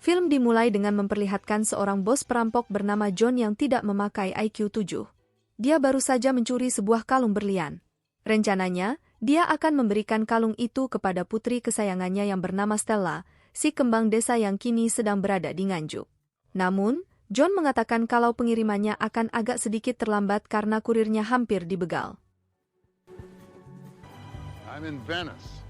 Film dimulai dengan memperlihatkan seorang bos perampok bernama John yang tidak memakai IQ 7. Dia baru saja mencuri sebuah kalung berlian. Rencananya, dia akan memberikan kalung itu kepada putri kesayangannya yang bernama Stella, si kembang desa yang kini sedang berada di Nganjuk. Namun, John mengatakan kalau pengirimannya akan agak sedikit terlambat karena kurirnya hampir dibegal. I'm in Venice.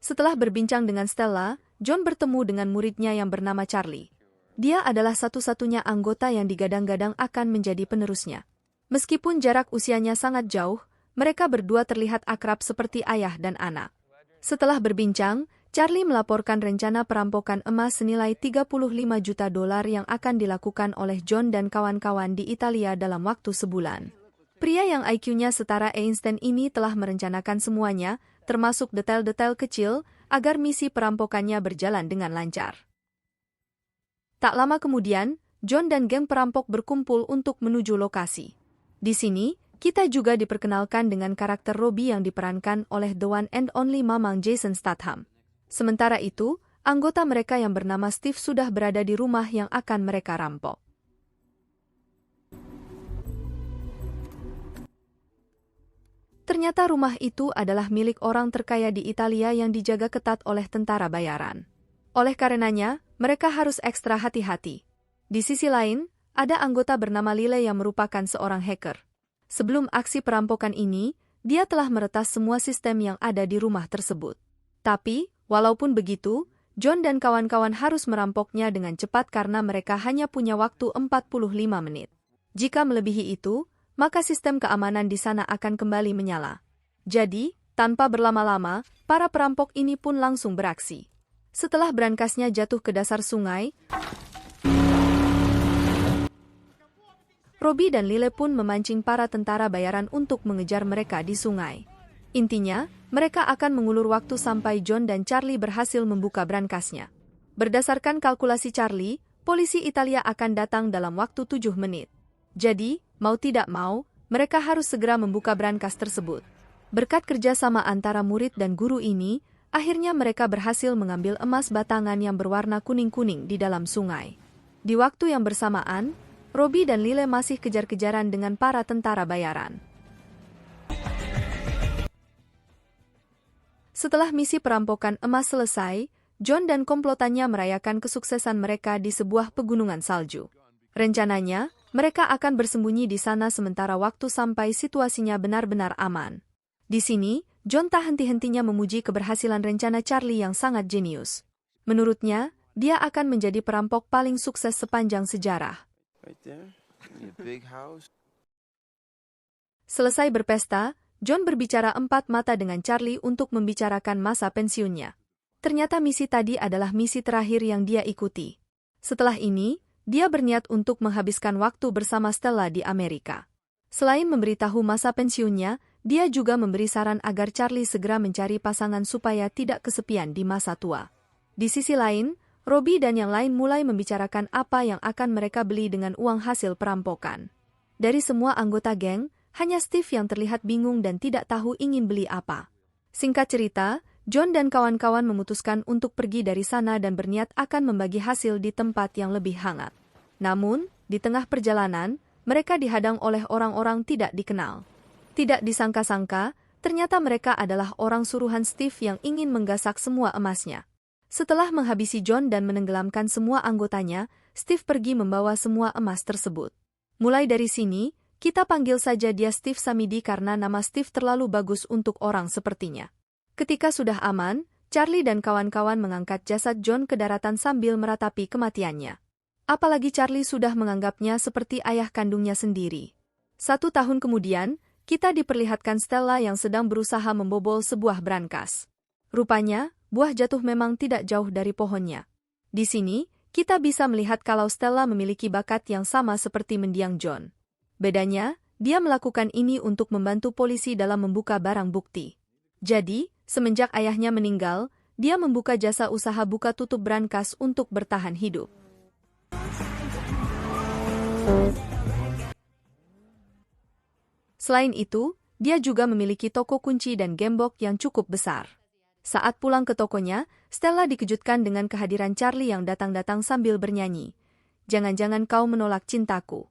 Setelah berbincang dengan Stella, John bertemu dengan muridnya yang bernama Charlie. Dia adalah satu-satunya anggota yang digadang-gadang akan menjadi penerusnya. Meskipun jarak usianya sangat jauh, mereka berdua terlihat akrab seperti ayah dan anak. Setelah berbincang, Charlie melaporkan rencana perampokan emas senilai $35 juta yang akan dilakukan oleh John dan kawan-kawan di Italia dalam waktu sebulan. Pria yang IQ-nya setara Einstein ini telah merencanakan semuanya, termasuk detail-detail kecil, agar misi perampokannya berjalan dengan lancar. Tak lama kemudian, John dan geng perampok berkumpul untuk menuju lokasi. Di sini, kita juga diperkenalkan dengan karakter Robbie yang diperankan oleh the one and only Mamang Jason Statham. Sementara itu, anggota mereka yang bernama Steve sudah berada di rumah yang akan mereka rampok. Ternyata rumah itu adalah milik orang terkaya di Italia yang dijaga ketat oleh tentara bayaran. Oleh karenanya, mereka harus ekstra hati-hati. Di sisi lain, ada anggota bernama Lyle yang merupakan seorang hacker. Sebelum aksi perampokan ini, dia telah meretas semua sistem yang ada di rumah tersebut. Tapi, walaupun begitu, John dan kawan-kawan harus merampoknya dengan cepat karena mereka hanya punya waktu 45 menit. Jika melebihi itu, maka sistem keamanan di sana akan kembali menyala. Jadi, tanpa berlama-lama, para perampok ini pun langsung beraksi. Setelah brankasnya jatuh ke dasar sungai, Robbie dan Lyle pun memancing para tentara bayaran untuk mengejar mereka di sungai. Intinya, mereka akan mengulur waktu sampai John dan Charlie berhasil membuka brankasnya. Berdasarkan kalkulasi Charlie, polisi Italia akan datang dalam waktu 7 menit. Jadi, mau tidak mau, mereka harus segera membuka brankas tersebut. Berkat kerjasama antara murid dan guru ini, akhirnya mereka berhasil mengambil emas batangan yang berwarna kuning-kuning di dalam sungai. Di waktu yang bersamaan, Robbie dan Lyle masih kejar-kejaran dengan para tentara bayaran. Setelah misi perampokan emas selesai, John dan komplotannya merayakan kesuksesan mereka di sebuah pegunungan salju. Rencananya, mereka akan bersembunyi di sana sementara waktu sampai situasinya benar-benar aman. Di sini, John tak henti-hentinya memuji keberhasilan rencana Charlie yang sangat jenius. Menurutnya, dia akan menjadi perampok paling sukses sepanjang sejarah. Selesai berpesta, John berbicara empat mata dengan Charlie untuk membicarakan masa pensiunnya. Ternyata misi tadi adalah misi terakhir yang dia ikuti. Setelah ini, dia berniat untuk menghabiskan waktu bersama Stella di Amerika. Selain memberitahu masa pensiunnya, dia juga memberi saran agar Charlie segera mencari pasangan supaya tidak kesepian di masa tua. Di sisi lain, Robbie dan yang lain mulai membicarakan apa yang akan mereka beli dengan uang hasil perampokan. Dari semua anggota geng, hanya Steve yang terlihat bingung dan tidak tahu ingin beli apa. Singkat cerita, John dan kawan-kawan memutuskan untuk pergi dari sana dan berniat akan membagi hasil di tempat yang lebih hangat. Namun, di tengah perjalanan, mereka dihadang oleh orang-orang tidak dikenal. Tidak disangka-sangka, ternyata mereka adalah orang suruhan Steve yang ingin menggasak semua emasnya. Setelah menghabisi John dan menenggelamkan semua anggotanya, Steve pergi membawa semua emas tersebut. Mulai dari sini, kita panggil saja dia Steve Samidi karena nama Steve terlalu bagus untuk orang sepertinya. Ketika sudah aman, Charlie dan kawan-kawan mengangkat jasad John ke daratan sambil meratapi kematiannya. Apalagi Charlie sudah menganggapnya seperti ayah kandungnya sendiri. 1 tahun kemudian, kita diperlihatkan Stella yang sedang berusaha membobol sebuah brankas. Rupanya, buah jatuh memang tidak jauh dari pohonnya. Di sini, kita bisa melihat kalau Stella memiliki bakat yang sama seperti mendiang John. Bedanya, dia melakukan ini untuk membantu polisi dalam membuka barang bukti. Jadi, semenjak ayahnya meninggal, dia membuka jasa usaha buka tutup brankas untuk bertahan hidup. Selain itu, dia juga memiliki toko kunci dan gembok yang cukup besar. Saat pulang ke tokonya, Stella dikejutkan dengan kehadiran Charlie yang datang-datang sambil bernyanyi. Jangan-jangan kau menolak cintaku.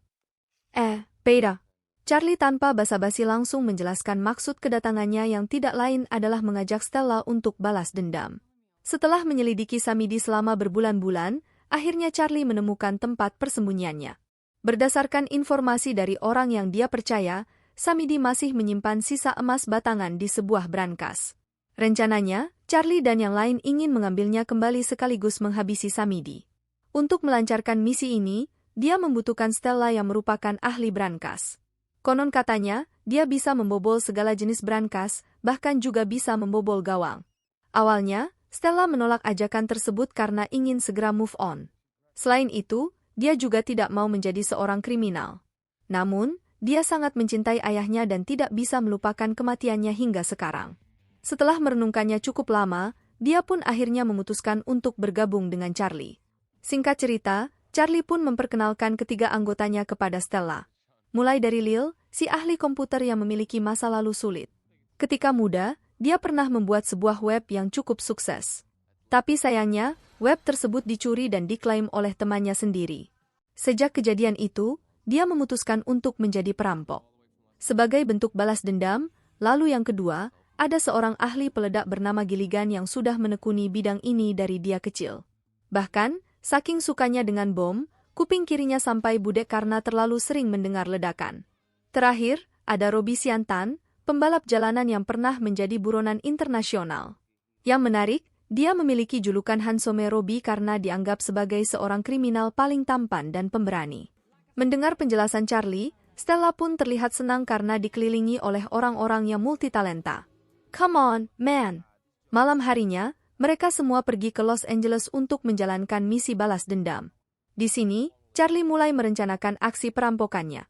Peter. Charlie tanpa basa-basi langsung menjelaskan maksud kedatangannya yang tidak lain adalah mengajak Stella untuk balas dendam. Setelah menyelidiki Samidi selama berbulan-bulan, akhirnya Charlie menemukan tempat persembunyiannya. Berdasarkan informasi dari orang yang dia percaya, Samidi masih menyimpan sisa emas batangan di sebuah brankas. Rencananya, Charlie dan yang lain ingin mengambilnya kembali sekaligus menghabisi Samidi. Untuk melancarkan misi ini, dia membutuhkan Stella yang merupakan ahli brankas. Konon katanya, dia bisa membobol segala jenis brankas, bahkan juga bisa membobol gawang. Awalnya, Stella menolak ajakan tersebut karena ingin segera move on. Selain itu, dia juga tidak mau menjadi seorang kriminal. Namun, dia sangat mencintai ayahnya dan tidak bisa melupakan kematiannya hingga sekarang. Setelah merenungkannya cukup lama, dia pun akhirnya memutuskan untuk bergabung dengan Charlie. Singkat cerita, Charlie pun memperkenalkan ketiga anggotanya kepada Stella. Mulai dari Lil, si ahli komputer yang memiliki masa lalu sulit. Ketika muda, dia pernah membuat sebuah web yang cukup sukses. Tapi sayangnya, web tersebut dicuri dan diklaim oleh temannya sendiri. Sejak kejadian itu, dia memutuskan untuk menjadi perampok. Sebagai bentuk balas dendam, lalu yang kedua, ada seorang ahli peledak bernama Gilligan yang sudah menekuni bidang ini dari dia kecil. Bahkan, saking sukanya dengan bom, kuping kirinya sampai budek karena terlalu sering mendengar ledakan. Terakhir, ada Robbie Siantan, pembalap jalanan yang pernah menjadi buronan internasional. Yang menarik, dia memiliki julukan Hansome Robbie karena dianggap sebagai seorang kriminal paling tampan dan pemberani. Mendengar penjelasan Charlie, Stella pun terlihat senang karena dikelilingi oleh orang-orang yang multitalenta. Come on, man! Malam harinya, mereka semua pergi ke Los Angeles untuk menjalankan misi balas dendam. Di sini, Charlie mulai merencanakan aksi perampokannya.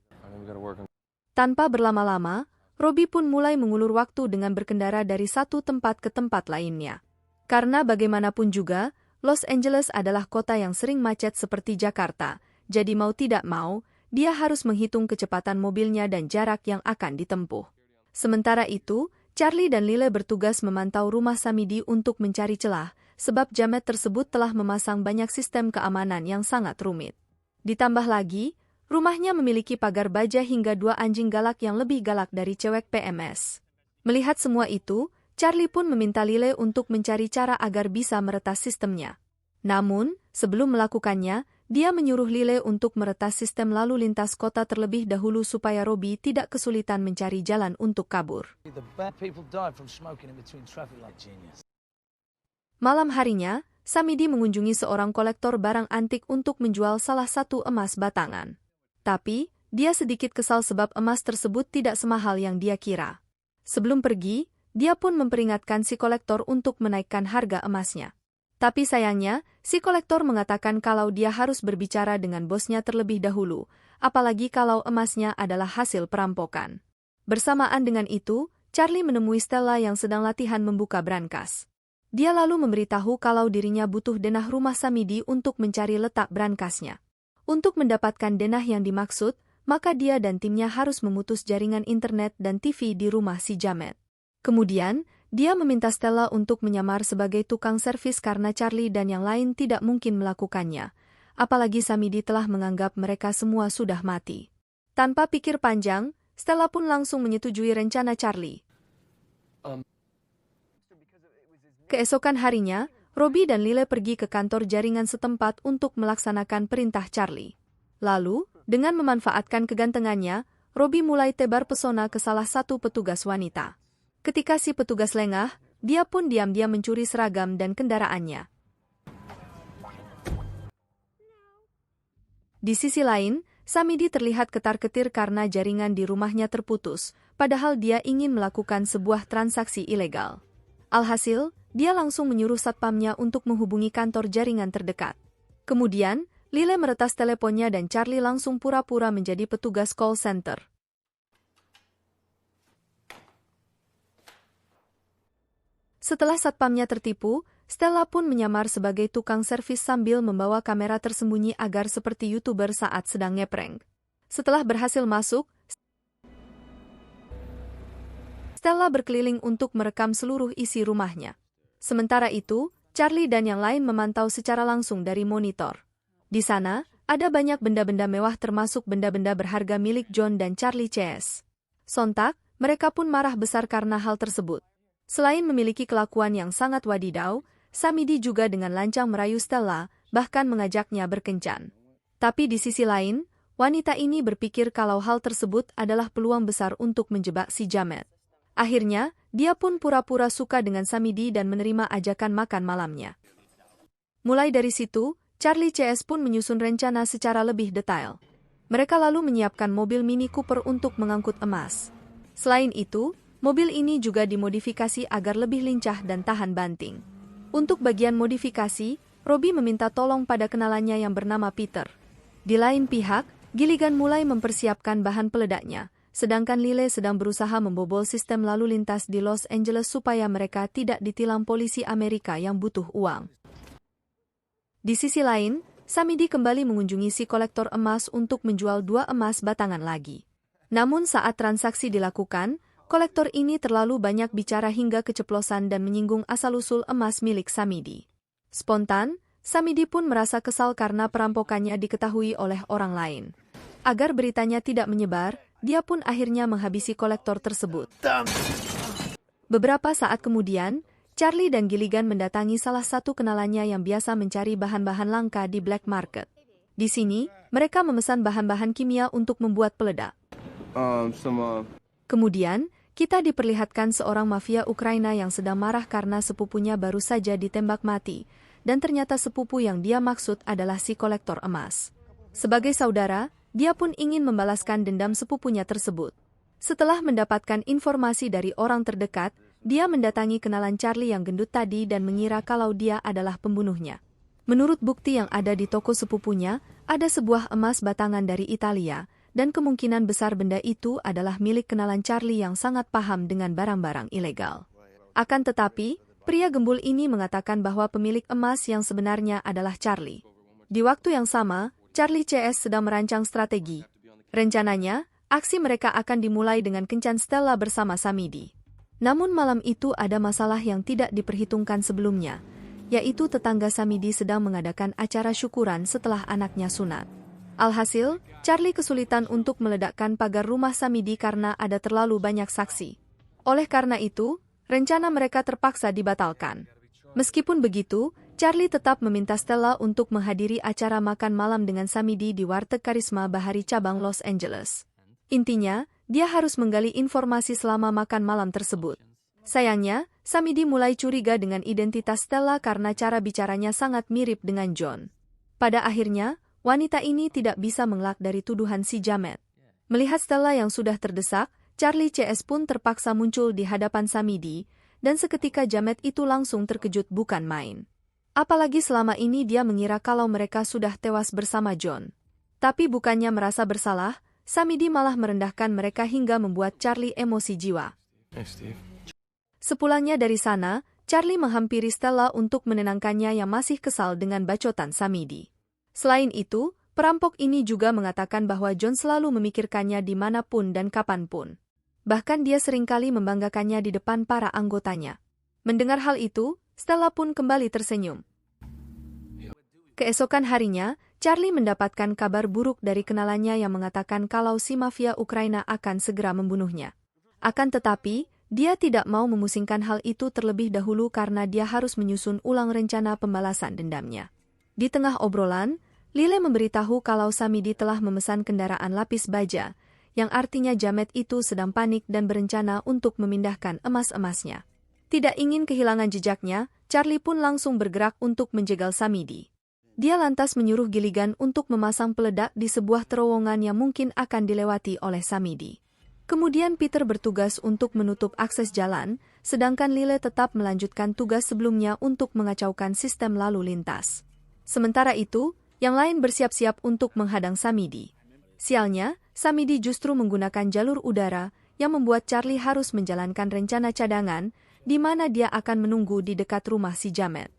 Tanpa berlama-lama, Robbie pun mulai mengulur waktu dengan berkendara dari satu tempat ke tempat lainnya. Karena bagaimanapun juga, Los Angeles adalah kota yang sering macet seperti Jakarta, jadi mau tidak mau, dia harus menghitung kecepatan mobilnya dan jarak yang akan ditempuh. Sementara itu, Charlie dan Lile bertugas memantau rumah Samidi untuk mencari celah, sebab jamet tersebut telah memasang banyak sistem keamanan yang sangat rumit. Ditambah lagi, rumahnya memiliki pagar baja hingga 2 anjing galak yang lebih galak dari cewek PMS. Melihat semua itu, Charlie pun meminta Lile untuk mencari cara agar bisa meretas sistemnya. Namun, sebelum melakukannya, dia menyuruh Lile untuk meretas sistem lalu lintas kota terlebih dahulu supaya Robbie tidak kesulitan mencari jalan untuk kabur. Malam harinya, Samidi mengunjungi seorang kolektor barang antik untuk menjual salah satu emas batangan. Tapi, dia sedikit kesal sebab emas tersebut tidak semahal yang dia kira. Sebelum pergi, dia pun memperingatkan si kolektor untuk menaikkan harga emasnya. Tapi sayangnya, si kolektor mengatakan kalau dia harus berbicara dengan bosnya terlebih dahulu, apalagi kalau emasnya adalah hasil perampokan. Bersamaan dengan itu, Charlie menemui Stella yang sedang latihan membuka brankas. Dia lalu memberitahu kalau dirinya butuh denah rumah Samidi untuk mencari letak brankasnya. Untuk mendapatkan denah yang dimaksud, maka dia dan timnya harus memutus jaringan internet dan TV di rumah si jamet. Kemudian, dia meminta Stella untuk menyamar sebagai tukang servis karena Charlie dan yang lain tidak mungkin melakukannya. Apalagi Samidi telah menganggap mereka semua sudah mati. Tanpa pikir panjang, Stella pun langsung menyetujui rencana Charlie. Keesokan harinya, Robbie dan Lile pergi ke kantor jaringan setempat untuk melaksanakan perintah Charlie. Lalu, dengan memanfaatkan kegantengannya, Robbie mulai tebar pesona ke salah satu petugas wanita. Ketika si petugas lengah, dia pun diam-diam mencuri seragam dan kendaraannya. Di sisi lain, Samidi terlihat ketar-ketir karena jaringan di rumahnya terputus, padahal dia ingin melakukan sebuah transaksi ilegal. Alhasil, dia langsung menyuruh satpamnya untuk menghubungi kantor jaringan terdekat. Kemudian, Lile meretas teleponnya dan Charlie langsung pura-pura menjadi petugas call center. Setelah satpamnya tertipu, Stella pun menyamar sebagai tukang servis sambil membawa kamera tersembunyi agar seperti YouTuber saat sedang ngeprank. Setelah berhasil masuk, Stella berkeliling untuk merekam seluruh isi rumahnya. Sementara itu, Charlie dan yang lain memantau secara langsung dari monitor. Di sana, ada banyak benda-benda mewah termasuk benda-benda berharga milik John dan Charlie CS. Sontak, mereka pun marah besar karena hal tersebut. Selain memiliki kelakuan yang sangat wadidaw, Samidi juga dengan lancang merayu Stella, bahkan mengajaknya berkencan. Tapi di sisi lain, wanita ini berpikir kalau hal tersebut adalah peluang besar untuk menjebak si Jamet. Akhirnya, dia pun pura-pura suka dengan Samidi dan menerima ajakan makan malamnya. Mulai dari situ, Charlie CS pun menyusun rencana secara lebih detail. Mereka lalu menyiapkan mobil Mini Cooper untuk mengangkut emas. Selain itu, mobil ini juga dimodifikasi agar lebih lincah dan tahan banting. Untuk bagian modifikasi, Robbie meminta tolong pada kenalannya yang bernama Peter. Di lain pihak, Gilligan mulai mempersiapkan bahan peledaknya, sedangkan Lyle sedang berusaha membobol sistem lalu lintas di Los Angeles supaya mereka tidak ditilang polisi Amerika yang butuh uang. Di sisi lain, Samidi kembali mengunjungi si kolektor emas untuk menjual 2 emas batangan lagi. Namun saat transaksi dilakukan, kolektor ini terlalu banyak bicara hingga keceplosan dan menyinggung asal-usul emas milik Samidi. Spontan, Samidi pun merasa kesal karena perampokannya diketahui oleh orang lain. Agar beritanya tidak menyebar, dia pun akhirnya menghabisi kolektor tersebut. Beberapa saat kemudian, Charlie dan Gilligan mendatangi salah satu kenalannya yang biasa mencari bahan-bahan langka di black market. Di sini, mereka memesan bahan-bahan kimia untuk membuat peledak. Kemudian, kita diperlihatkan seorang mafia Ukraina yang sedang marah karena sepupunya baru saja ditembak mati, dan ternyata sepupu yang dia maksud adalah si kolektor emas. Sebagai saudara, dia pun ingin membalaskan dendam sepupunya tersebut. Setelah mendapatkan informasi dari orang terdekat, dia mendatangi kenalan Charlie yang gendut tadi dan mengira kalau dia adalah pembunuhnya. Menurut bukti yang ada di toko sepupunya, ada sebuah emas batangan dari Italia, dan kemungkinan besar benda itu adalah milik kenalan Charlie yang sangat paham dengan barang-barang ilegal. Akan tetapi, pria gembul ini mengatakan bahwa pemilik emas yang sebenarnya adalah Charlie. Di waktu yang sama, Charlie CS sedang merancang strategi. Rencananya, aksi mereka akan dimulai dengan kencan Stella bersama Samidi. Namun malam itu ada masalah yang tidak diperhitungkan sebelumnya, yaitu tetangga Samidi sedang mengadakan acara syukuran setelah anaknya sunat. Alhasil, Charlie kesulitan untuk meledakkan pagar rumah Samidi karena ada terlalu banyak saksi. Oleh karena itu, rencana mereka terpaksa dibatalkan. Meskipun begitu, Charlie tetap meminta Stella untuk menghadiri acara makan malam dengan Samidi di warteg Karisma Bahari cabang Los Angeles. Intinya, dia harus menggali informasi selama makan malam tersebut. Sayangnya, Samidi mulai curiga dengan identitas Stella karena cara bicaranya sangat mirip dengan John. Pada akhirnya, wanita ini tidak bisa mengelak dari tuduhan si Jamet. Melihat Stella yang sudah terdesak, Charlie CS pun terpaksa muncul di hadapan Samidi, dan seketika Jamet itu langsung terkejut bukan main. Apalagi selama ini dia mengira kalau mereka sudah tewas bersama John. Tapi bukannya merasa bersalah, Samidi malah merendahkan mereka hingga membuat Charlie emosi jiwa. Sepulangnya dari sana, Charlie menghampiri Stella untuk menenangkannya yang masih kesal dengan bacotan Samidi. Selain itu, perampok ini juga mengatakan bahwa John selalu memikirkannya dimanapun dan kapanpun. Bahkan dia seringkali membanggakannya di depan para anggotanya. Mendengar hal itu, Stella pun kembali tersenyum. Keesokan harinya, Charlie mendapatkan kabar buruk dari kenalannya yang mengatakan kalau si mafia Ukraina akan segera membunuhnya. Akan tetapi, dia tidak mau memusingkan hal itu terlebih dahulu karena dia harus menyusun ulang rencana pembalasan dendamnya. Di tengah obrolan, Lyle memberitahu kalau Samidi telah memesan kendaraan lapis baja, yang artinya Jamet itu sedang panik dan berencana untuk memindahkan emas-emasnya. Tidak ingin kehilangan jejaknya, Charlie pun langsung bergerak untuk menjegal Samidi. Dia lantas menyuruh Gilligan untuk memasang peledak di sebuah terowongan yang mungkin akan dilewati oleh Samidi. Kemudian Peter bertugas untuk menutup akses jalan, sedangkan Lyle tetap melanjutkan tugas sebelumnya untuk mengacaukan sistem lalu lintas. Sementara itu, yang lain bersiap-siap untuk menghadang Samidi. Sialnya, Samidi justru menggunakan jalur udara yang membuat Charlie harus menjalankan rencana cadangan, di mana dia akan menunggu di dekat rumah si Jamet.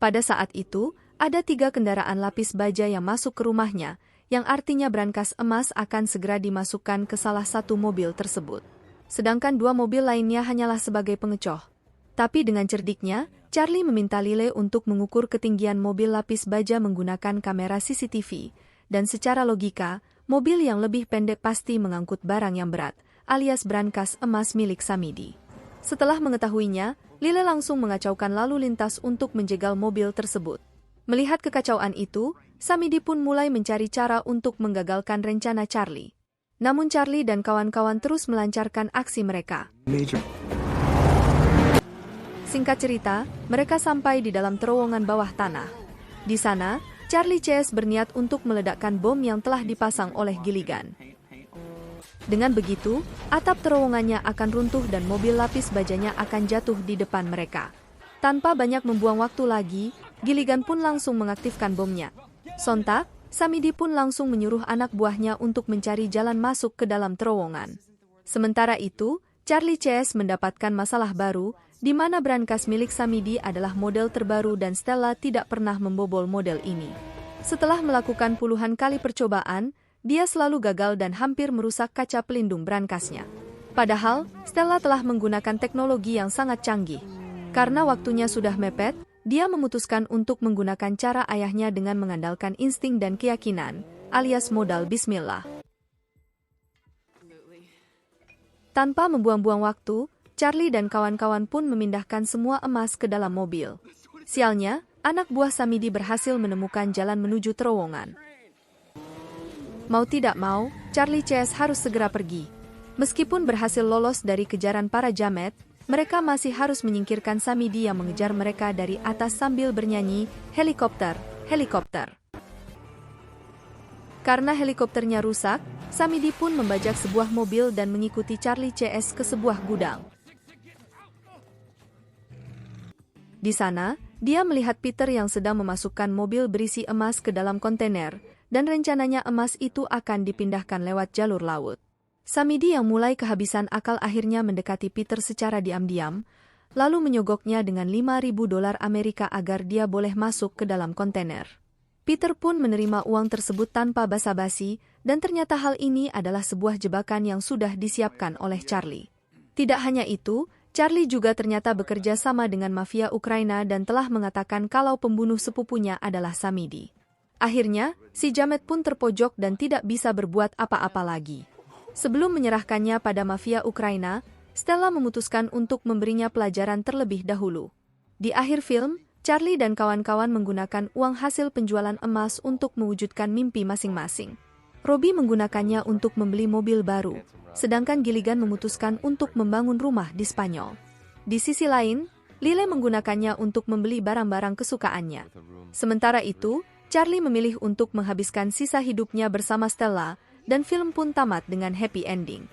Pada saat itu, ada 3 kendaraan lapis baja yang masuk ke rumahnya, yang artinya brankas emas akan segera dimasukkan ke salah satu mobil tersebut. Sedangkan 2 mobil lainnya hanyalah sebagai pengecoh. Tapi dengan cerdiknya, Charlie meminta Lily untuk mengukur ketinggian mobil lapis baja menggunakan kamera CCTV, dan secara logika, mobil yang lebih pendek pasti mengangkut barang yang berat, alias brankas emas milik Samidi. Setelah mengetahuinya, Lily langsung mengacaukan lalu lintas untuk menjegal mobil tersebut. Melihat kekacauan itu, Samidi pun mulai mencari cara untuk menggagalkan rencana Charlie. Namun Charlie dan kawan-kawan terus melancarkan aksi mereka. Singkat cerita, mereka sampai di dalam terowongan bawah tanah. Di sana, Charlie Chase berniat untuk meledakkan bom yang telah dipasang oleh Gilligan. Dengan begitu, atap terowongannya akan runtuh dan mobil lapis bajanya akan jatuh di depan mereka. Tanpa banyak membuang waktu lagi, Gilligan pun langsung mengaktifkan bomnya. Sontak, Samidi pun langsung menyuruh anak buahnya untuk mencari jalan masuk ke dalam terowongan. Sementara itu, Charlie Chase mendapatkan masalah baru, di mana brankas milik Samidi adalah model terbaru dan Stella tidak pernah membobol model ini. Setelah melakukan puluhan kali percobaan, dia selalu gagal dan hampir merusak kaca pelindung brankasnya. Padahal, Stella telah menggunakan teknologi yang sangat canggih. Karena waktunya sudah mepet, dia memutuskan untuk menggunakan cara ayahnya dengan mengandalkan insting dan keyakinan, alias modal bismillah. Tanpa membuang-buang waktu, Charlie dan kawan-kawan pun memindahkan semua emas ke dalam mobil. Sialnya, anak buah Samidi berhasil menemukan jalan menuju terowongan. Mau tidak mau, Charlie Chase harus segera pergi. Meskipun berhasil lolos dari kejaran para jamet, mereka masih harus menyingkirkan Samidi yang mengejar mereka dari atas sambil bernyanyi, "Helikopter, helikopter." Karena helikopternya rusak, Samidi pun membajak sebuah mobil dan mengikuti Charlie Chase ke sebuah gudang. Di sana, dia melihat Peter yang sedang memasukkan mobil berisi emas ke dalam kontainer, dan rencananya emas itu akan dipindahkan lewat jalur laut. Samidi yang mulai kehabisan akal akhirnya mendekati Peter secara diam-diam, lalu menyogoknya dengan $5.000 Amerika agar dia boleh masuk ke dalam kontainer. Peter pun menerima uang tersebut tanpa basa-basi, dan ternyata hal ini adalah sebuah jebakan yang sudah disiapkan oleh Charlie. Tidak hanya itu, Charlie juga ternyata bekerja sama dengan mafia Ukraina dan telah mengatakan kalau pembunuh sepupunya adalah Samidi. Akhirnya, si jamet pun terpojok dan tidak bisa berbuat apa-apa lagi. Sebelum menyerahkannya pada mafia Ukraina, Stella memutuskan untuk memberinya pelajaran terlebih dahulu. Di akhir film, Charlie dan kawan-kawan menggunakan uang hasil penjualan emas untuk mewujudkan mimpi masing-masing. Robbie menggunakannya untuk membeli mobil baru, sedangkan Gilligan memutuskan untuk membangun rumah di Spanyol. Di sisi lain, Lily menggunakannya untuk membeli barang-barang kesukaannya. Sementara itu, Charlie memilih untuk menghabiskan sisa hidupnya bersama Stella, dan film pun tamat dengan happy ending.